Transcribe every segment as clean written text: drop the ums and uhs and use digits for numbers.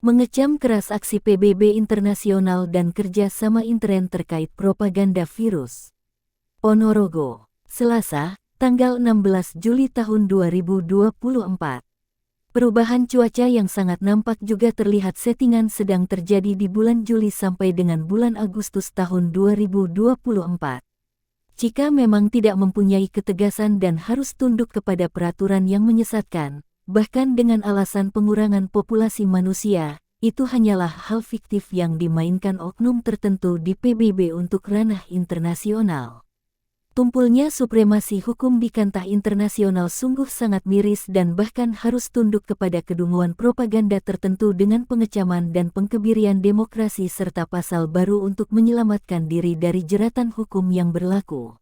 mengecam keras aksi PBB internasional dan kerja sama intern terkait propaganda virus. Ponorogo, Selasa, tanggal 16 Juli tahun 2024. Perubahan cuaca yang sangat nampak juga terlihat settingan sedang terjadi di bulan Juli sampai dengan bulan Agustus tahun 2024. Jika memang tidak mempunyai ketegasan dan harus tunduk kepada peraturan yang menyesatkan, bahkan dengan alasan pengurangan populasi manusia, itu hanyalah hal fiktif yang dimainkan oknum tertentu di PBB untuk ranah internasional. Tumpulnya supremasi hukum di kancah internasional sungguh sangat miris dan bahkan harus tunduk kepada kedunguan propaganda tertentu dengan pengecaman dan pengkebirian demokrasi serta pasal baru untuk menyelamatkan diri dari jeratan hukum yang berlaku.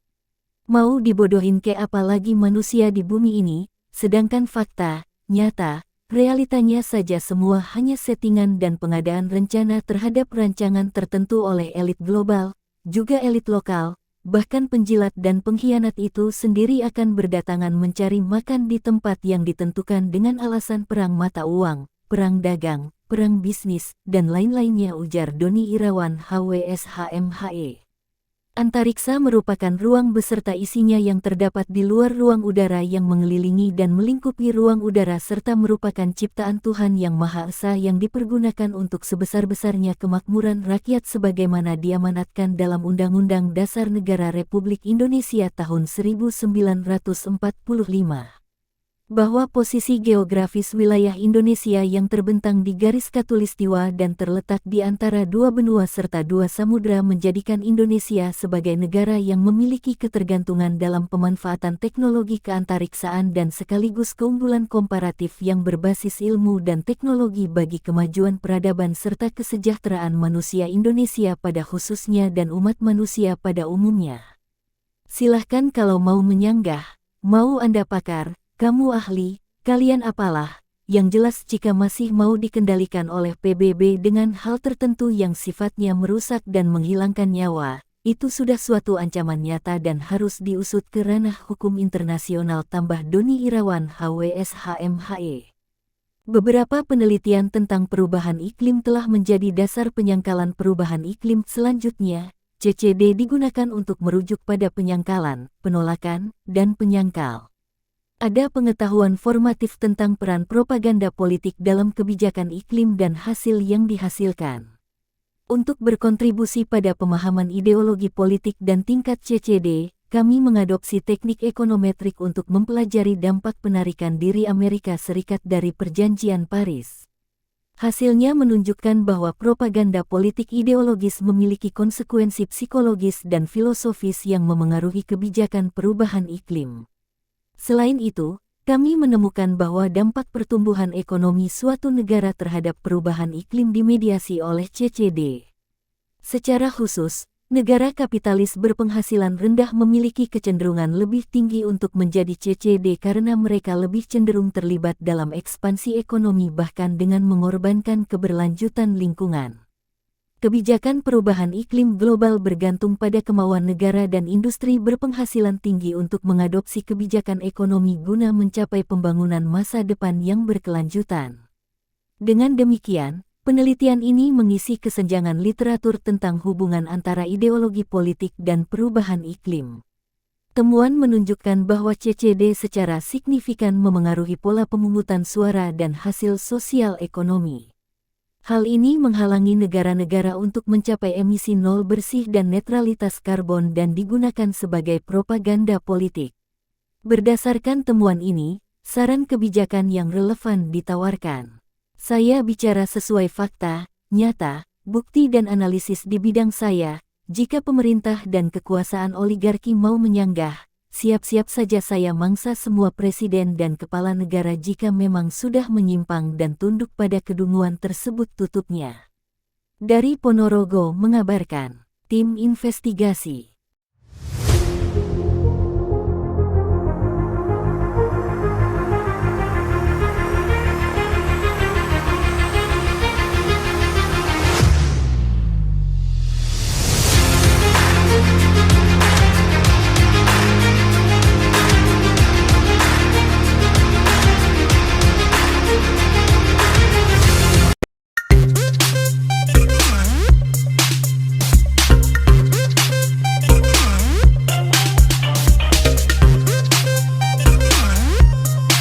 Mau dibodohin ke apa lagi manusia di bumi ini, sedangkan fakta, nyata, realitanya saja semua hanya settingan dan pengadaan rencana terhadap rancangan tertentu oleh elit global, juga elit lokal. Bahkan penjilat dan pengkhianat itu sendiri akan berdatangan mencari makan di tempat yang ditentukan dengan alasan perang mata uang, perang dagang, perang bisnis, dan lain-lainnya, ujar Doni Irawan HWSHMHE. Antariksa merupakan ruang beserta isinya yang terdapat di luar ruang udara yang mengelilingi dan melingkupi ruang udara serta merupakan ciptaan Tuhan Yang Maha Esa yang dipergunakan untuk sebesar-besarnya kemakmuran rakyat sebagaimana diamanatkan dalam Undang-Undang Dasar Negara Republik Indonesia tahun 1945. Bahwa posisi geografis wilayah Indonesia yang terbentang di garis khatulistiwa dan terletak di antara dua benua serta dua samudra menjadikan Indonesia sebagai negara yang memiliki ketergantungan dalam pemanfaatan teknologi keantariksaan dan sekaligus keunggulan komparatif yang berbasis ilmu dan teknologi bagi kemajuan peradaban serta kesejahteraan manusia Indonesia pada khususnya dan umat manusia pada umumnya. Silahkan kalau mau menyanggah, mau Anda pakar, kamu ahli, kalian apalah, yang jelas jika masih mau dikendalikan oleh PBB dengan hal tertentu yang sifatnya merusak dan menghilangkan nyawa, itu sudah suatu ancaman nyata dan harus diusut ke ranah hukum internasional, tambah Doni Irawan HWSHMHE. Beberapa penelitian tentang perubahan iklim telah menjadi dasar penyangkalan perubahan iklim selanjutnya. CCD digunakan untuk merujuk pada penyangkalan, penolakan, dan penyangkal. Ada pengetahuan formatif tentang peran propaganda politik dalam kebijakan iklim dan hasil yang dihasilkan. Untuk berkontribusi pada pemahaman ideologi politik dan tingkat CCD, kami mengadopsi teknik ekonometrik untuk mempelajari dampak penarikan diri Amerika Serikat dari Perjanjian Paris. Hasilnya menunjukkan bahwa propaganda politik ideologis memiliki konsekuensi psikologis dan filosofis yang memengaruhi kebijakan perubahan iklim. Selain itu, kami menemukan bahwa dampak pertumbuhan ekonomi suatu negara terhadap perubahan iklim dimediasi oleh CCD. Secara khusus, negara kapitalis berpenghasilan rendah memiliki kecenderungan lebih tinggi untuk menjadi CCD karena mereka lebih cenderung terlibat dalam ekspansi ekonomi bahkan dengan mengorbankan keberlanjutan lingkungan. Kebijakan perubahan iklim global bergantung pada kemauan negara dan industri berpenghasilan tinggi untuk mengadopsi kebijakan ekonomi guna mencapai pembangunan masa depan yang berkelanjutan. Dengan demikian, penelitian ini mengisi kesenjangan literatur tentang hubungan antara ideologi politik dan perubahan iklim. Temuan menunjukkan bahwa CCD secara signifikan memengaruhi pola pemungutan suara dan hasil sosial ekonomi. Hal ini menghalangi negara-negara untuk mencapai emisi nol bersih dan netralitas karbon dan digunakan sebagai propaganda politik. Berdasarkan temuan ini, saran kebijakan yang relevan ditawarkan. Saya bicara sesuai fakta, nyata, bukti dan analisis di bidang saya. Jika pemerintah dan kekuasaan oligarki mau menyanggah, siap-siap saja saya mangsa semua presiden dan kepala negara jika memang sudah menyimpang dan tunduk pada kedunguan tersebut, tutupnya. Dari Ponorogo mengabarkan, tim investigasi.